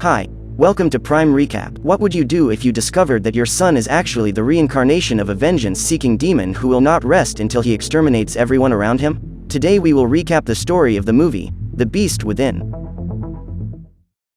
Hi, welcome to Prime Recap. What would you do if you discovered that your son is actually the reincarnation of a vengeance-seeking demon who will not rest until he exterminates everyone around him? Today we will recap the story of the movie, The Beast Within.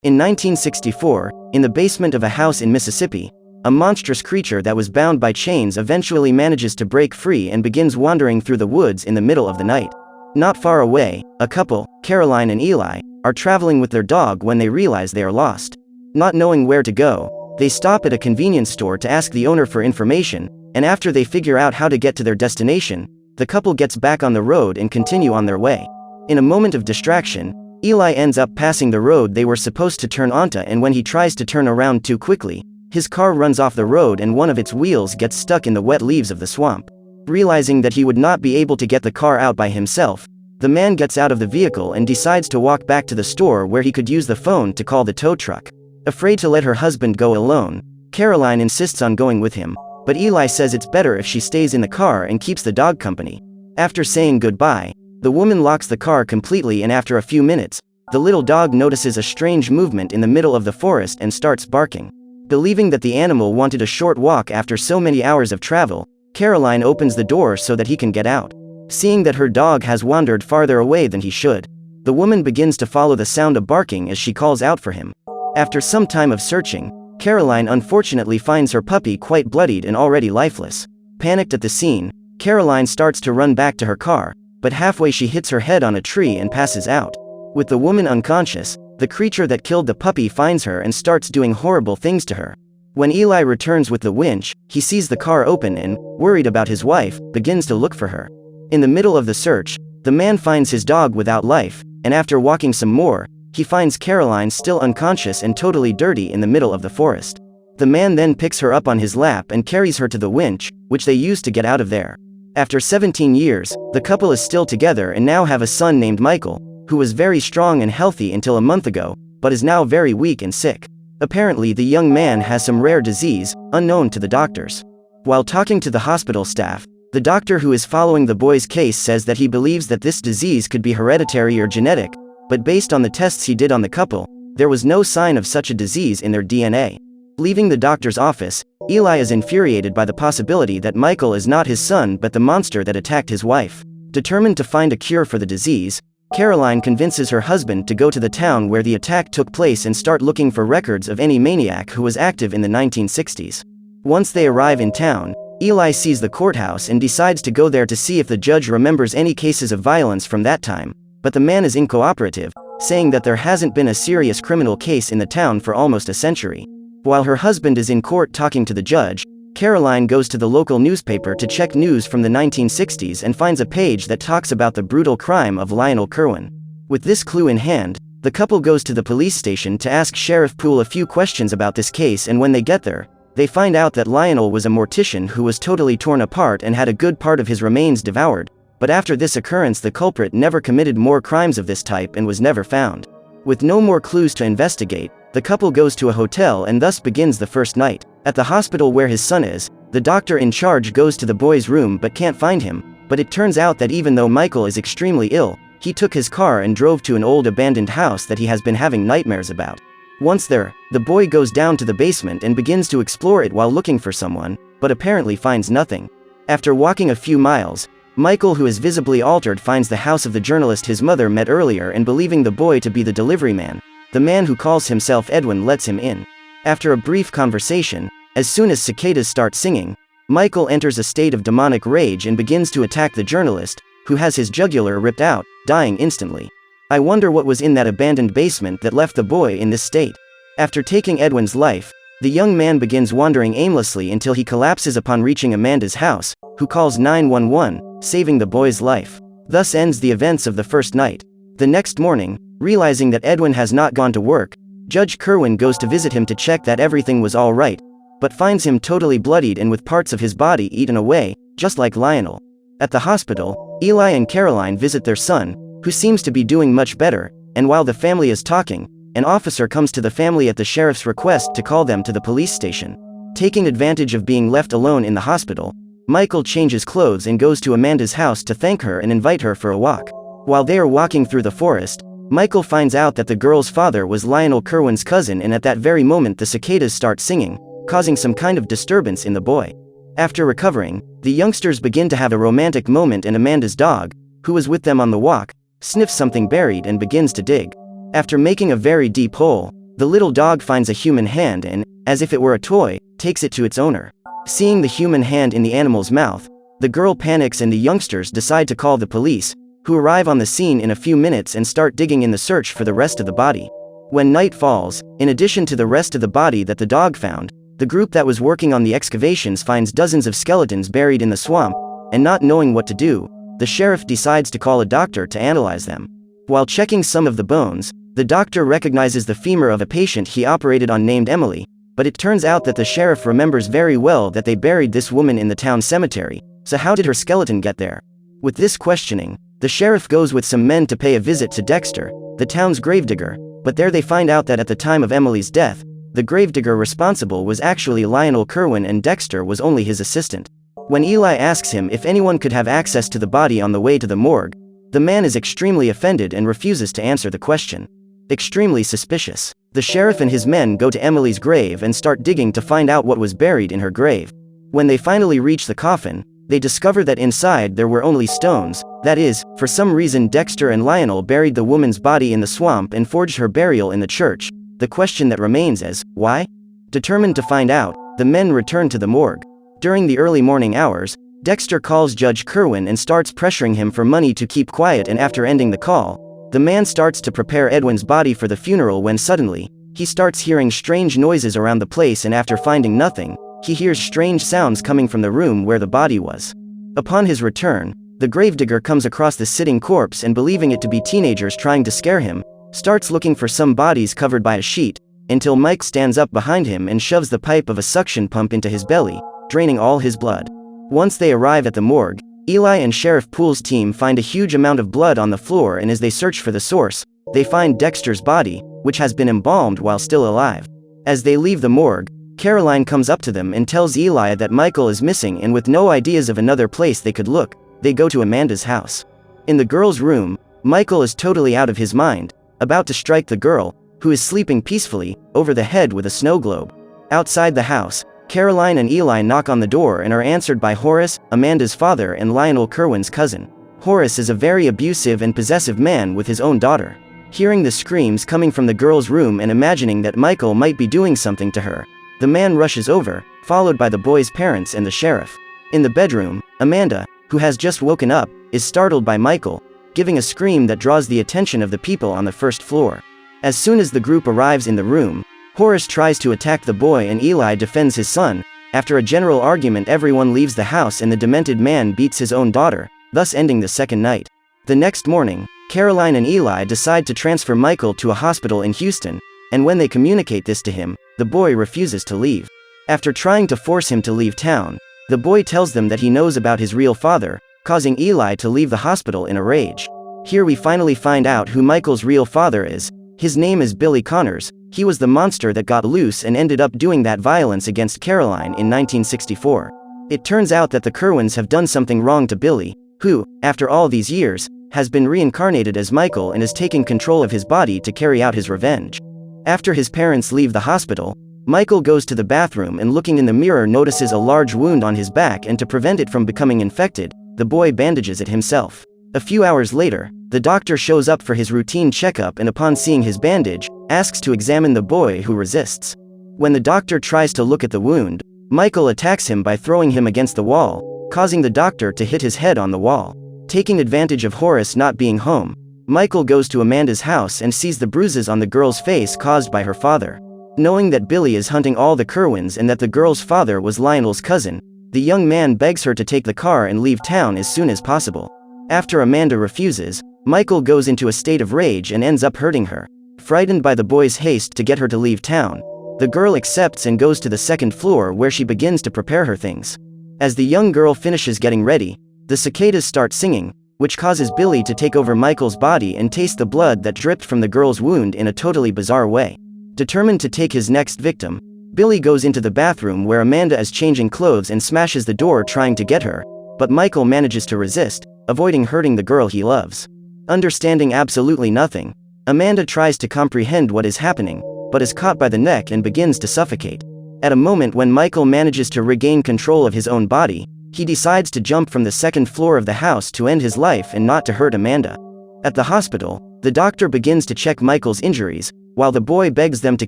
In 1964, in the basement of a house in Mississippi, a monstrous creature that was bound by chains eventually manages to break free and begins wandering through the woods in the middle of the night. Not far away, a couple, Caroline and Eli, are traveling with their dog when they realize they are lost. Not knowing where to go, they stop at a convenience store to ask the owner for information, and after they figure out how to get to their destination, the couple gets back on the road and continue on their way. In a moment of distraction, Eli ends up passing the road they were supposed to turn onto, and when he tries to turn around too quickly, his car runs off the road and one of its wheels gets stuck in the wet leaves of the swamp. Realizing that he would not be able to get the car out by himself, the man gets out of the vehicle and decides to walk back to the store where he could use the phone to call the tow truck. Afraid to let her husband go alone, Caroline insists on going with him, but Eli says it's better if she stays in the car and keeps the dog company. After saying goodbye, the woman locks the car completely, and after a few minutes, the little dog notices a strange movement in the middle of the forest and starts barking. Believing that the animal wanted a short walk after so many hours of travel, Caroline opens the door so that he can get out. Seeing that her dog has wandered farther away than he should, the woman begins to follow the sound of barking as she calls out for him. After some time of searching, Caroline unfortunately finds her puppy quite bloodied and already lifeless. Panicked at the scene, Caroline starts to run back to her car, but halfway she hits her head on a tree and passes out. With the woman unconscious, the creature that killed the puppy finds her and starts doing horrible things to her. When Eli returns with the winch, he sees the car open and, worried about his wife, begins to look for her. In the middle of the search, the man finds his dog without life, and after walking some more, he finds Caroline still unconscious and totally dirty in the middle of the forest. The man then picks her up on his lap and carries her to the winch, which they use to get out of there. After 17 years, the couple is still together and now have a son named Michael, who was very strong and healthy until a month ago, but is now very weak and sick. Apparently the young man has some rare disease, unknown to the doctors. While talking to the hospital staff, the doctor who is following the boy's case says that he believes that this disease could be hereditary or genetic, but based on the tests he did on the couple, there was no sign of such a disease in their DNA. Leaving the doctor's office, Eli is infuriated by the possibility that Michael is not his son but the monster that attacked his wife. Determined to find a cure for the disease, Caroline convinces her husband to go to the town where the attack took place and start looking for records of any maniac who was active in the 1960s. Once they arrive in town, Eli sees the courthouse and decides to go there to see if the judge remembers any cases of violence from that time, but the man is uncooperative, saying that there hasn't been a serious criminal case in the town for almost a century. While her husband is in court talking to the judge, Caroline goes to the local newspaper to check news from the 1960s and finds a page that talks about the brutal crime of Lionel Kerwin. With this clue in hand, the couple goes to the police station to ask Sheriff Poole a few questions about this case, and when they get there, they find out that Lionel was a mortician who was totally torn apart and had a good part of his remains devoured, but after this occurrence the culprit never committed more crimes of this type and was never found. With no more clues to investigate, the couple goes to a hotel and thus begins the first night. At the hospital where his son is, the doctor in charge goes to the boy's room but can't find him, but it turns out that even though Michael is extremely ill, he took his car and drove to an old abandoned house that he has been having nightmares about. Once there, the boy goes down to the basement and begins to explore it while looking for someone, but apparently finds nothing. After walking a few miles, Michael, who is visibly altered, finds the house of the journalist his mother met earlier, and believing the boy to be the delivery man, the man who calls himself Edwin lets him in. After a brief conversation, as soon as cicadas start singing, Michael enters a state of demonic rage and begins to attack the journalist, who has his jugular ripped out, dying instantly. I wonder what was in that abandoned basement that left the boy in this state. After taking Edwin's life, the young man begins wandering aimlessly until he collapses upon reaching Amanda's house, who calls 911, saving the boy's life. Thus ends the events of the first night. The next morning, realizing that Edwin has not gone to work, Judge Kerwin goes to visit him to check that everything was all right, but finds him totally bloodied and with parts of his body eaten away, just like Lionel. At the hospital, Eli and Caroline visit their son, who seems to be doing much better, and while the family is talking, an officer comes to the family at the sheriff's request to call them to the police station. Taking advantage of being left alone in the hospital, Michael changes clothes and goes to Amanda's house to thank her and invite her for a walk. While they are walking through the forest, Michael finds out that the girl's father was Lionel Kerwin's cousin, and at that very moment the cicadas start singing, causing some kind of disturbance in the boy. After recovering, the youngsters begin to have a romantic moment, and Amanda's dog, who was with them on the walk, sniffs something buried and begins to dig. After making a very deep hole, the little dog finds a human hand and, as if it were a toy, takes it to its owner. Seeing the human hand in the animal's mouth, the girl panics and the youngsters decide to call the police, who arrive on the scene in a few minutes and start digging in the search for the rest of the body. When night falls, in addition to the rest of the body that the dog found, the group that was working on the excavations finds dozens of skeletons buried in the swamp, and not knowing what to do, the sheriff decides to call a doctor to analyze them. While checking some of the bones, the doctor recognizes the femur of a patient he operated on named Emily, but it turns out that the sheriff remembers very well that they buried this woman in the town cemetery, so how did her skeleton get there? With this questioning, the sheriff goes with some men to pay a visit to Dexter, the town's gravedigger, but there they find out that at the time of Emily's death, the gravedigger responsible was actually Lionel Kerwin and Dexter was only his assistant. When Eli asks him if anyone could have access to the body on the way to the morgue, the man is extremely offended and refuses to answer the question. Extremely suspicious, the sheriff and his men go to Emily's grave and start digging to find out what was buried in her grave. When they finally reach the coffin, they discover that inside there were only stones. That is, for some reason Dexter and Lionel buried the woman's body in the swamp and forged her burial in the church. The question that remains is, why? Determined to find out, the men return to the morgue. During the early morning hours, Dexter calls Judge Kerwin and starts pressuring him for money to keep quiet, and after ending the call, the man starts to prepare Edwin's body for the funeral when suddenly, he starts hearing strange noises around the place, and after finding nothing, he hears strange sounds coming from the room where the body was. Upon his return, the gravedigger comes across the sitting corpse and, believing it to be teenagers trying to scare him, starts looking for some bodies covered by a sheet, until Mike stands up behind him and shoves the pipe of a suction pump into his belly, draining all his blood. Once they arrive at the morgue, Eli and Sheriff Poole's team find a huge amount of blood on the floor, and as they search for the source, they find Dexter's body, which has been embalmed while still alive. As they leave the morgue, Caroline comes up to them and tells Eli that Michael is missing, and with no ideas of another place they could look, they go to Amanda's house. In the girl's room, Michael is totally out of his mind, about to strike the girl, who is sleeping peacefully, over the head with a snow globe. Outside the house, Caroline and Eli knock on the door and are answered by Horace, Amanda's father and Lionel Kerwin's cousin. Horace is a very abusive and possessive man with his own daughter. Hearing the screams coming from the girl's room and imagining that Michael might be doing something to her, the man rushes over, followed by the boy's parents and the sheriff. In the bedroom, Amanda, who has just woken up, is startled by Michael, giving a scream that draws the attention of the people on the first floor. As soon as the group arrives in the room, Horace tries to attack the boy and Eli defends his son. After a general argument, everyone leaves the house and the demented man beats his own daughter, thus ending the second night. The next morning, Caroline and Eli decide to transfer Michael to a hospital in Houston, and when they communicate this to him, the boy refuses to leave. After trying to force him to leave town, the boy tells them that he knows about his real father, causing Eli to leave the hospital in a rage. Here we finally find out who Michael's real father is. His name is Billy Connors. He was the monster that got loose and ended up doing that violence against Caroline in 1964. It turns out that the Kerwins have done something wrong to Billy, who, after all these years, has been reincarnated as Michael and is taking control of his body to carry out his revenge. After his parents leave the hospital, Michael goes to the bathroom and, looking in the mirror, notices a large wound on his back, and to prevent it from becoming infected, the boy bandages it himself. A few hours later, the doctor shows up for his routine checkup and, upon seeing his bandage, asks to examine the boy, who resists. When the doctor tries to look at the wound, Michael attacks him by throwing him against the wall, causing the doctor to hit his head on the wall. Taking advantage of Horace not being home, Michael goes to Amanda's house and sees the bruises on the girl's face caused by her father. Knowing that Billy is hunting all the Kerwins and that the girl's father was Lionel's cousin, the young man begs her to take the car and leave town as soon as possible. After Amanda refuses, Michael goes into a state of rage and ends up hurting her. Frightened by the boy's haste to get her to leave town, the girl accepts and goes to the second floor, where she begins to prepare her things. As the young girl finishes getting ready, the cicadas start singing, which causes Billy to take over Michael's body and taste the blood that dripped from the girl's wound in a totally bizarre way. Determined to take his next victim, Billy goes into the bathroom where Amanda is changing clothes and smashes the door trying to get her, but Michael manages to resist, avoiding hurting the girl he loves. Understanding absolutely nothing, Amanda tries to comprehend what is happening, but is caught by the neck and begins to suffocate. At a moment when Michael manages to regain control of his own body, he decides to jump from the second floor of the house to end his life and not to hurt Amanda. At the hospital, the doctor begins to check Michael's injuries, while the boy begs them to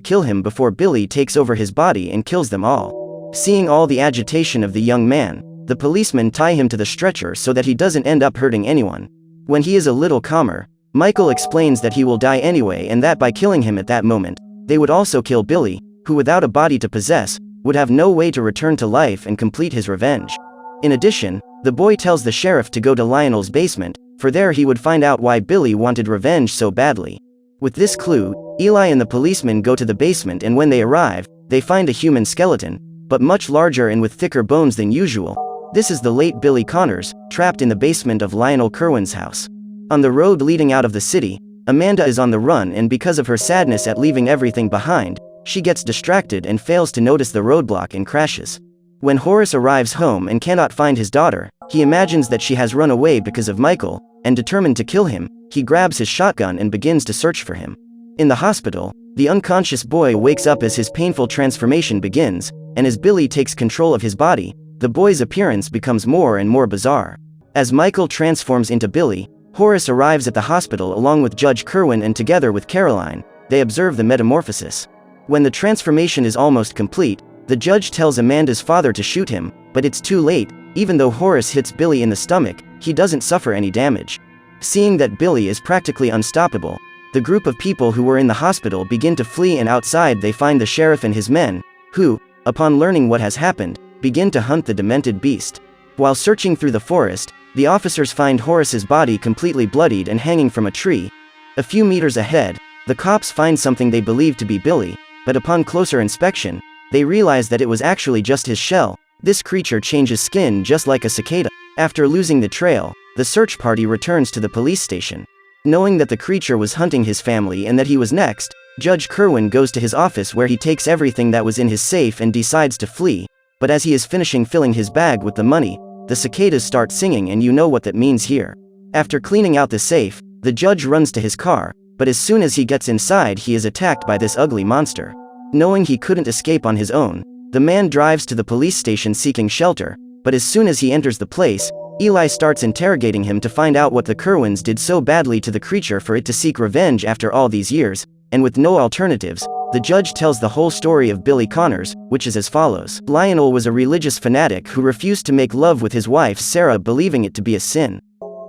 kill him before Billy takes over his body and kills them all. Seeing all the agitation of the young man, the policemen tie him to the stretcher so that he doesn't end up hurting anyone. When he is a little calmer, Michael explains that he will die anyway and that by killing him at that moment, they would also kill Billy, who without a body to possess, would have no way to return to life and complete his revenge. In addition, the boy tells the sheriff to go to Lionel's basement, for there he would find out why Billy wanted revenge so badly. With this clue, Eli and the policemen go to the basement, and when they arrive, they find a human skeleton, but much larger and with thicker bones than usual. This is the late Billy Connors, trapped in the basement of Lionel Kerwin's house. On the road leading out of the city, Amanda is on the run, and because of her sadness at leaving everything behind, she gets distracted and fails to notice the roadblock and crashes. When Horace arrives home and cannot find his daughter, he imagines that she has run away because of Michael, and determined to kill him, he grabs his shotgun and begins to search for him. In the hospital, the unconscious boy wakes up as his painful transformation begins, and as Billy takes control of his body, the boy's appearance becomes more and more bizarre. As Michael transforms into Billy, Horace arrives at the hospital along with Judge Kerwin, and together with Caroline, they observe the metamorphosis. When the transformation is almost complete, the judge tells Amanda's father to shoot him, but it's too late. Even though Horace hits Billy in the stomach, he doesn't suffer any damage. Seeing that Billy is practically unstoppable, the group of people who were in the hospital begin to flee, and outside they find the sheriff and his men, who, upon learning what has happened, begin to hunt the demented beast. While searching through the forest, the officers find Horace's body completely bloodied and hanging from a tree. A few meters ahead, the cops find something they believe to be Billy, but upon closer inspection, they realize that it was actually just his shell. This creature changes skin just like a cicada. After losing the trail, the search party returns to the police station. Knowing that the creature was hunting his family and that he was next, Judge Kerwin goes to his office where he takes everything that was in his safe and decides to flee, but as he is finishing filling his bag with the money, the cicadas start singing, and you know what that means here. After cleaning out the safe, the judge runs to his car, but as soon as he gets inside he is attacked by this ugly monster. Knowing he couldn't escape on his own, the man drives to the police station seeking shelter, but as soon as he enters the place, Eli starts interrogating him to find out what the Kerwins did so badly to the creature for it to seek revenge after all these years, and with no alternatives, the judge tells the whole story of Billy Connors, which is as follows. Lionel was a religious fanatic who refused to make love with his wife Sarah, believing it to be a sin.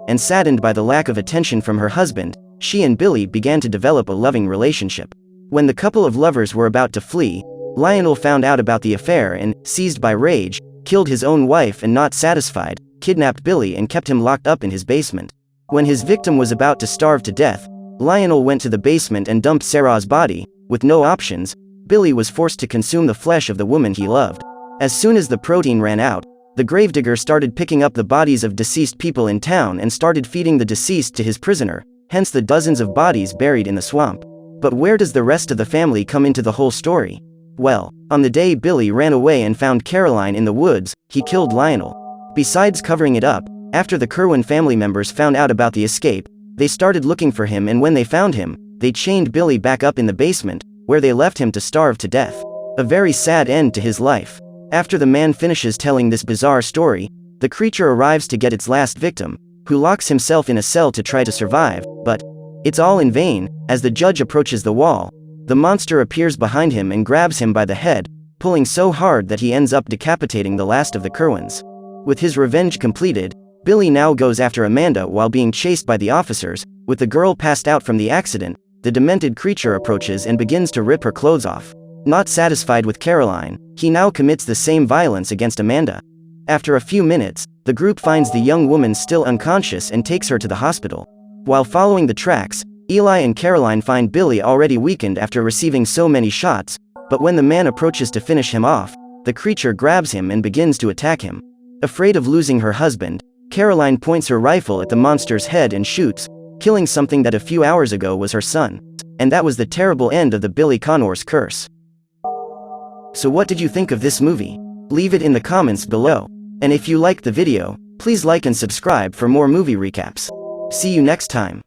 And saddened by the lack of attention from her husband, she and Billy began to develop a loving relationship. When the couple of lovers were about to flee, Lionel found out about the affair and, seized by rage, killed his own wife, and not satisfied, kidnapped Billy and kept him locked up in his basement. When his victim was about to starve to death, Lionel went to the basement and dumped Sarah's body. With no options, Billy was forced to consume the flesh of the woman he loved. As soon as the protein ran out, the gravedigger started picking up the bodies of deceased people in town and started feeding the deceased to his prisoner, hence the dozens of bodies buried in the swamp. But where does the rest of the family come into the whole story? Well, on the day Billy ran away and found Caroline in the woods, he killed Lionel. Besides covering it up, after the Kerwin family members found out about the escape, they started looking for him, and when they found him, they chained Billy back up in the basement, where they left him to starve to death. A very sad end to his life. After the man finishes telling this bizarre story, the creature arrives to get its last victim, who locks himself in a cell to try to survive, but it's all in vain. As the judge approaches the wall, the monster appears behind him and grabs him by the head, pulling so hard that he ends up decapitating the last of the Kerwins. With his revenge completed, Billy now goes after Amanda while being chased by the officers. With the girl passed out from the accident, the demented creature approaches and begins to rip her clothes off. Not satisfied with Caroline, he now commits the same violence against Amanda. After a few minutes, the group finds the young woman still unconscious and takes her to the hospital. While following the tracks, Eli and Caroline find Billy already weakened after receiving so many shots, but when the man approaches to finish him off, the creature grabs him and begins to attack him. Afraid of losing her husband, Caroline points her rifle at the monster's head and shoots, killing something that a few hours ago was her son. And that was the terrible end of the Billy Connors curse. So what did you think of this movie? Leave it in the comments below. And if you liked the video, please like and subscribe for more movie recaps. See you next time.